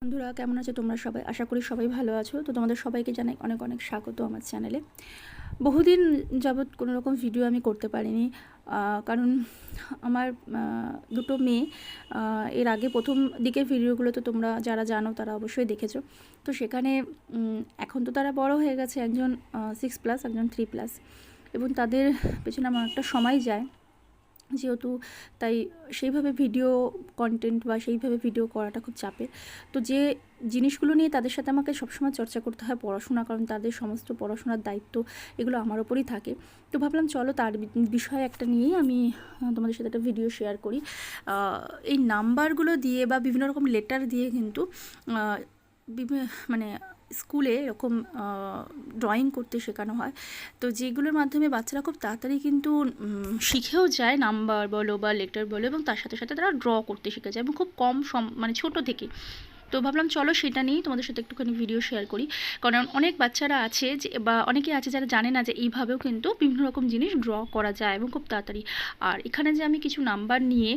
বন্ধুরা কেমন আছো তোমরা সবাই? আশা করি সবাই ভালো আছো। তো তোমাদের সবাইকে জানাই অনেক অনেক স্বাগত আমার চ্যানেলে। বহুদিন যাবৎ কোনো রকম ভিডিও আমি করতে পারিনি, কারণ আমার দুটো মেয়ে। এর আগে প্রথম দিকের ভিডিওগুলো তো তোমরা যারা জানো তারা অবশ্যই দেখেছো। তো সেখানে এখন তো তারা বড় হয়ে গেছে, একজন 6+, একজন 3+, এবং তাদের পেছনে আমার একটা সময় যায় যেহেতু, তাই সেইভাবে ভিডিও কন্টেন্ট বা সেইভাবে ভিডিও করাটা খুব চাপের। তো যে জিনিসগুলো নিয়ে তাদের সাথে আমাকে সবসময় চর্চা করতে হয় পড়াশোনা, কারণ তাদের সমস্ত পড়াশোনার দায়িত্ব এগুলো আমার ওপরই থাকে। তো ভাবলাম চলো তার বিষয়ে একটা নিয়েই আমি তোমাদের সাথে একটা ভিডিও শেয়ার করি। এই নাম্বারগুলো দিয়ে বা বিভিন্ন রকম লেটার দিয়ে কিন্তু মানে স্কুলে এরকম ড্রয়িং করতে শেখানো হয়। তো যেগুলোর মাধ্যমে বাচ্চারা খুব তাড়াতাড়ি কিন্তু শিখেও যায়, নাম্বার বলো বা লেটার বলো, এবং তার সাথে সাথে তারা ড্র করতে শিখে যায় এবং খুব কম মানে ছোটো থেকে। তো ভাবলাম চলো সেটা নিয়েই তোমাদের সাথে একটুখানি ভিডিও শেয়ার করি, কারণ অনেক বাচ্চারা আছে যে বা অনেকে আছে যারা জানে না যে এইভাবেও কিন্তু বিভিন্ন রকম জিনিস ড্র করা যায় এবং খুব তাড়াতাড়ি। আর এখানে যে আমি কিছু নাম্বার নিয়ে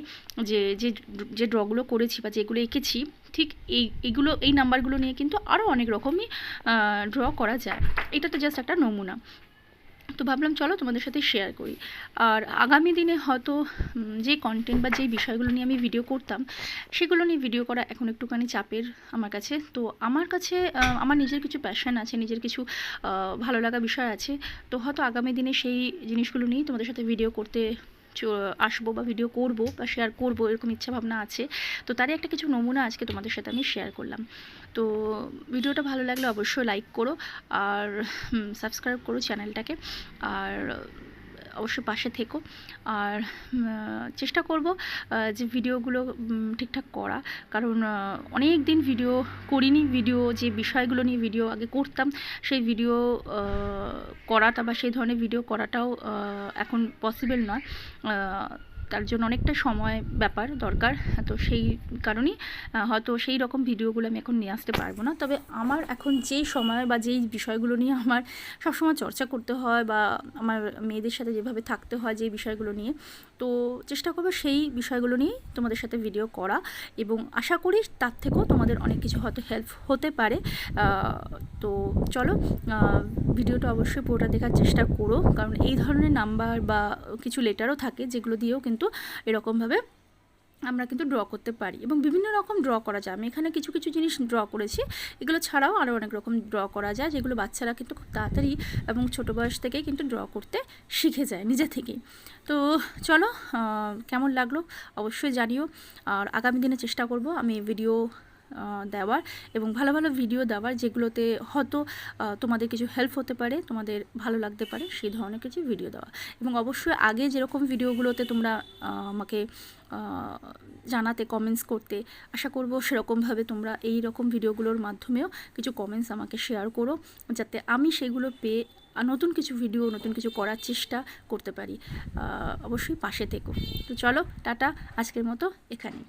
যে যে যে ড্রগুলো করেছি বা যেগুলো এঁকেছি, ঠিক এই নাম্বারগুলো নিয়ে কিন্তু আরও অনেক রকমই ড্র করা যায়। এটা তো জাস্ট একটা নমুনা। তো ভাবলাম চলো তোমাদের সাথে শেয়ার করি। আর আগামী দিনে হয়তো যে কন্টেন্ট বা যেই বিষয়গুলো নিয়ে আমি ভিডিও করতাম, সেগুলো নিয়ে ভিডিও করা এখন একটুখানি চাপের আমার কাছে। তো আমার কাছে আমার নিজের কিছু প্যাশন আছে, নিজের কিছু ভালো লাগা বিষয় আছে। তো হয়তো আগামী দিনে সেই জিনিসগুলো নিয়েই তোমাদের সাথে ভিডিও করতে আসবো বা ভিডিও করব বা শেয়ার করব, এরকম ইচ্ছা ভাবনা আছে। তো তারই একটা কিছু নমুনা আজকে তোমাদের সাথে আমি শেয়ার করলাম। তো ভিডিওটা ভালো লাগলে অবশ্যই লাইক করো আর সাবস্ক্রাইব করো চ্যানেলটাকে, আর অবশ্যই পাশে থেকো। আর চেষ্টা করব যে ভিডিওগুলো ঠিকঠাক করা, কারণ অনেক দিন ভিডিও করিনি। ভিডিও যে বিষয়গুলো নিয়ে ভিডিও আগে করতাম, সেই ভিডিও করাটা বা সেই ধরনের ভিডিও করাটাও এখন পসিবল নয়। তার জন্য অনেকটা সময় ব্যাপার দরকার। তো সেই কারণেই হয়তো সেই রকম ভিডিওগুলো আমি এখন নিয়ে আসতে পারবো না। তবে আমার এখন যেই সময় বা যেই বিষয়গুলো নিয়ে আমার সবসময় চর্চা করতে হয় বা আমার মেয়েদের সাথে যেভাবে থাকতে হয় যেই বিষয়গুলো নিয়ে, তো চেষ্টা করবো সেই বিষয়গুলো নিয়েই তোমাদের সাথে ভিডিও করা, এবং আশা করি তার থেকেও তোমাদের অনেক কিছু হয়তো হেল্প হতে পারে। তো চলো ভিডিওটা অবশ্যই পুরোটা দেখার চেষ্টা করো, কারণ এই ধরনের নাম্বার বা কিছু লেটারও থাকে যেগুলো দিয়েও কিন্তু এরকমভাবে আমরা কিন্তু ড্র করতে পারি, এবং বিভিন্ন রকম ড্র করা যায়। আমি এখানে কিছু কিছু জিনিস ড্র করেছি, এগুলো ছাড়াও আরও অনেক রকম ড্র করা যায়, যেগুলো বাচ্চারা কিন্তু খুব তাড়াতাড়ি এবং ছোটো বয়স থেকেই কিন্তু ড্র করতে শিখে যায় নিজে থেকেই। তো চলো কেমন লাগলো অবশ্যই জানিও। আর আগামী দিনে চেষ্টা করব আমি ভিডিও দেওয়ার এবং ভালো ভালো ভিডিও দেওয়ার, যেগুলোতে হয়তো তোমাদের কিছু হেল্প হতে পারে, তোমাদের ভালো লাগতে পারে, সেই ধরনের কিছু ভিডিও দেওয়া। এবং অবশ্যই আগে যেরকম ভিডিওগুলোতে তোমরা আমাকে জানাতে, কমেন্টস করতে, আশা করব সেরকমভাবে তোমরা এই রকম ভিডিওগুলোর মাধ্যমেও কিছু কমেন্টস আমাকে শেয়ার করো, যাতে আমি সেগুলো পেয়ে নতুন কিছু ভিডিও, নতুন কিছু করার চেষ্টা করতে পারি। অবশ্যই পাশে থেকো। তো চলো টাটা, আজকের মতো এখানেই।